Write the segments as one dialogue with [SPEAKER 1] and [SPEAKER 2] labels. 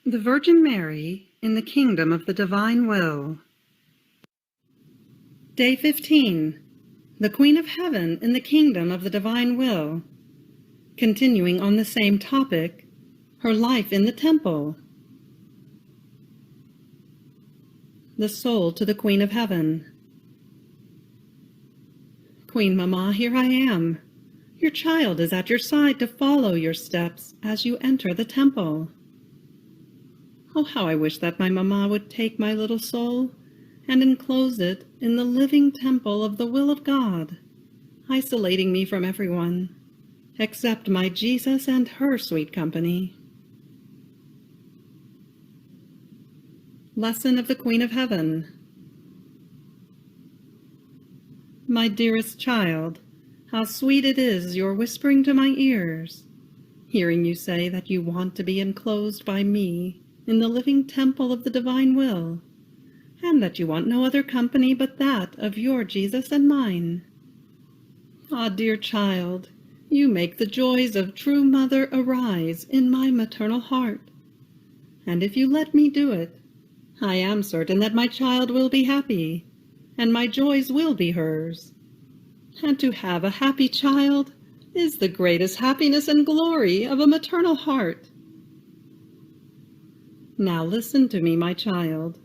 [SPEAKER 1] The Virgin Mary in the Kingdom of the Divine Will. Day 15. The Queen of Heaven in the Kingdom of the Divine Will. Continuing on the same topic, her life in the temple. The Soul to the Queen of Heaven. Queen Mamma, here I am. Your child is at your side to follow your steps as you enter the temple. Oh, how I wish that my mamma would take my little soul and enclose it in the living temple of the will of God, isolating me from everyone, except my Jesus and her sweet company. Lesson of the Queen of Heaven. My dearest child, how sweet it is your whispering to my ears, hearing you say that you want to be enclosed by me in the living temple of the divine will, and that you want no other company but that of your Jesus and mine. Ah, dear child, you make the joys of true mother arise in my maternal heart, and if you let me do it, I am certain that my child will be happy, and my joys will be hers. And to have a happy child is the greatest happiness and glory of a maternal heart. Now listen to me, my child.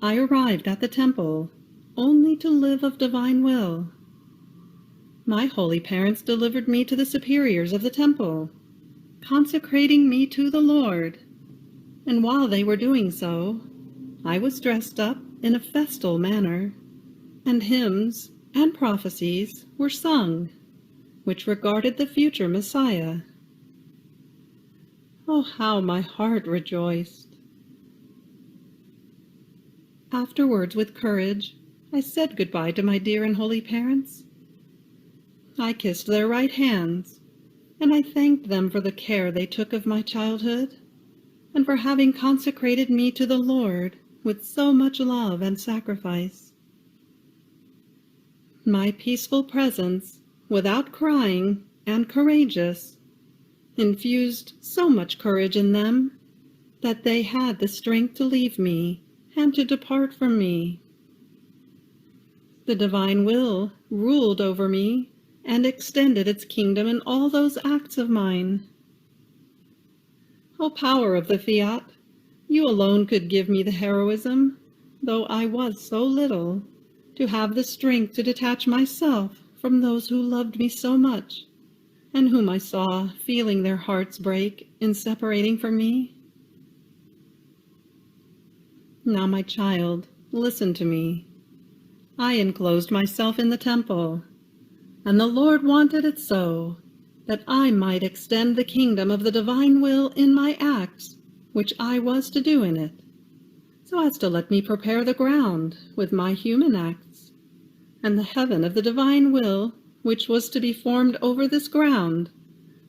[SPEAKER 1] I arrived at the temple only to live of divine will. My holy parents delivered me to the superiors of the temple, consecrating me to the Lord, and while they were doing so, I was dressed up in a festal manner, and hymns and prophecies were sung, which regarded the future Messiah. Oh, how my heart rejoiced! Afterwards, with courage, I said goodbye to my dear and holy parents. I kissed their right hands, and I thanked them for the care they took of my childhood, and for having consecrated me to the Lord with so much love and sacrifice. My peaceful presence, without crying and courageous, infused so much courage in them that they had the strength to leave me and to depart from me. The divine will ruled over me and extended its kingdom in all those acts of mine. O power of the Fiat, you alone could give me the heroism, though I was so little, to have the strength to detach myself from those who loved me so much, and whom I saw feeling their hearts break in separating from me. Now, my child, listen to me. I enclosed myself in the temple, and the Lord wanted it so, that I might extend the kingdom of the divine will in my acts, which I was to do in it, so as to let me prepare the ground with my human acts, and the heaven of the divine will, which was to be formed over this ground,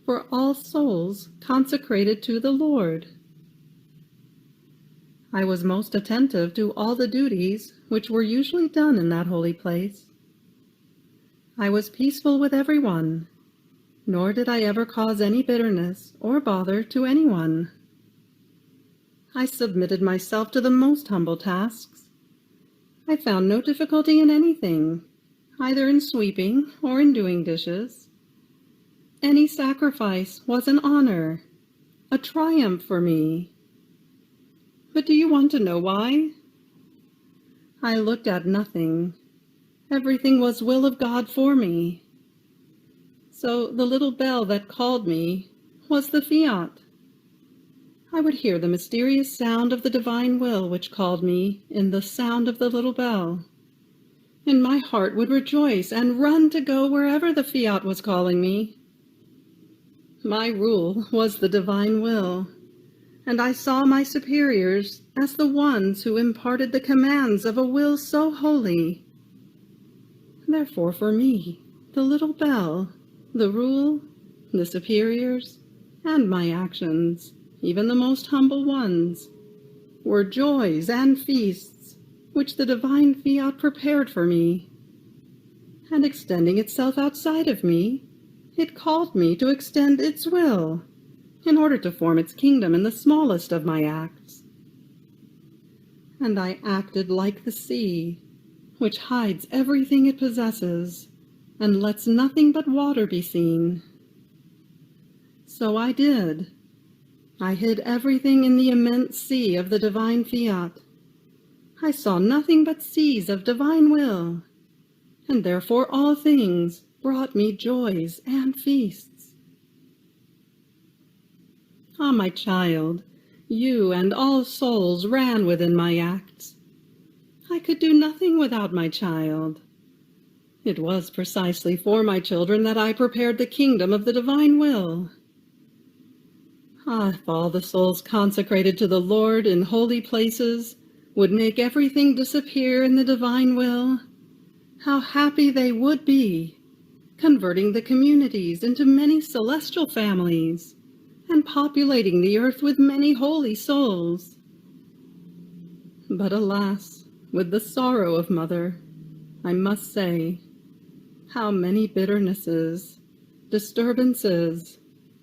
[SPEAKER 1] for all souls consecrated to the Lord. I was most attentive to all the duties which were usually done in that holy place. I was peaceful with everyone, nor did I ever cause any bitterness or bother to anyone. I submitted myself to the most humble tasks. I found no difficulty in anything, either in sweeping or in doing dishes. Any sacrifice was an honor, a triumph for me. But do you want to know why? I looked at nothing. Everything was will of God for me. So the little bell that called me was the Fiat. I would hear the mysterious sound of the divine will which called me in the sound of the little bell, and my heart would rejoice and run to go wherever the Fiat was calling me. My rule was the divine will, and I saw my superiors as the ones who imparted the commands of a will so holy. Therefore, for me, the little bell, the rule, the superiors, and my actions, even the most humble ones, were joys and feasts which the divine Fiat prepared for me. And extending itself outside of me, it called me to extend its will, in order to form its kingdom in the smallest of my acts. And I acted like the sea, which hides everything it possesses, and lets nothing but water be seen. So I did. I hid everything in the immense sea of the divine Fiat. I saw nothing but seas of divine will, and therefore all things brought me joys and feasts. Ah, my child, you and all souls ran within my acts. I could do nothing without my child. It was precisely for my children that I prepared the kingdom of the divine will. Ah, if all the souls consecrated to the Lord in holy places would make everything disappear in the divine will, how happy they would be, converting the communities into many celestial families, and populating the earth with many holy souls. But alas, with the sorrow of Mother, I must say, how many bitternesses, disturbances,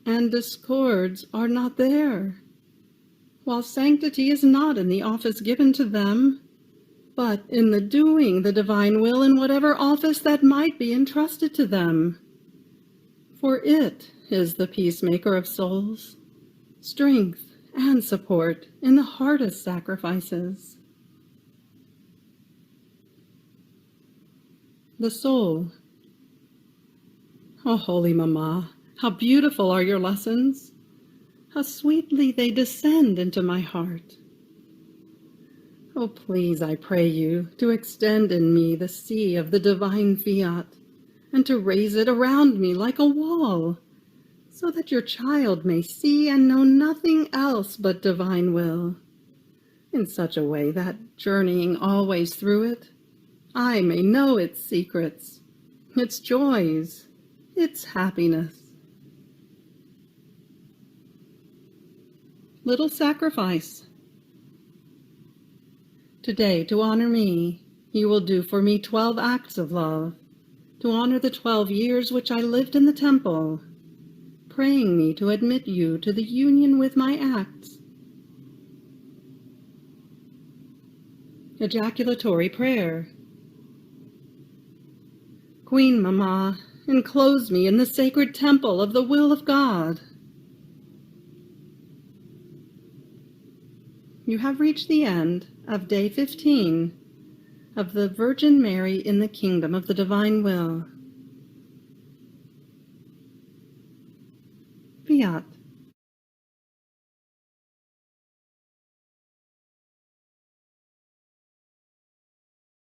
[SPEAKER 1] and discords are not there, while sanctity is not in the office given to them, but in the doing the divine will in whatever office that might be entrusted to them. For it is the peacemaker of souls, strength and support in the hardest sacrifices. The soul. Oh, holy Mamma, how beautiful are your lessons! How sweetly they descend into my heart! Oh, please, I pray you, to extend in me the sea of the divine Fiat, and to raise it around me like a wall, so that your child may see and know nothing else but divine will, in such a way that, journeying always through it, I may know its secrets, its joys, its happiness. Little sacrifice. Today, to honor me, you will do for me 12 acts of love, to honor the 12 years which I lived in the temple, praying me to admit you to the union with my acts. Ejaculatory prayer. Queen Mamma, enclose me in the sacred temple of the will of God. You have reached the end of Day 15 of the Virgin Mary in the Kingdom of the Divine Will. Fiat.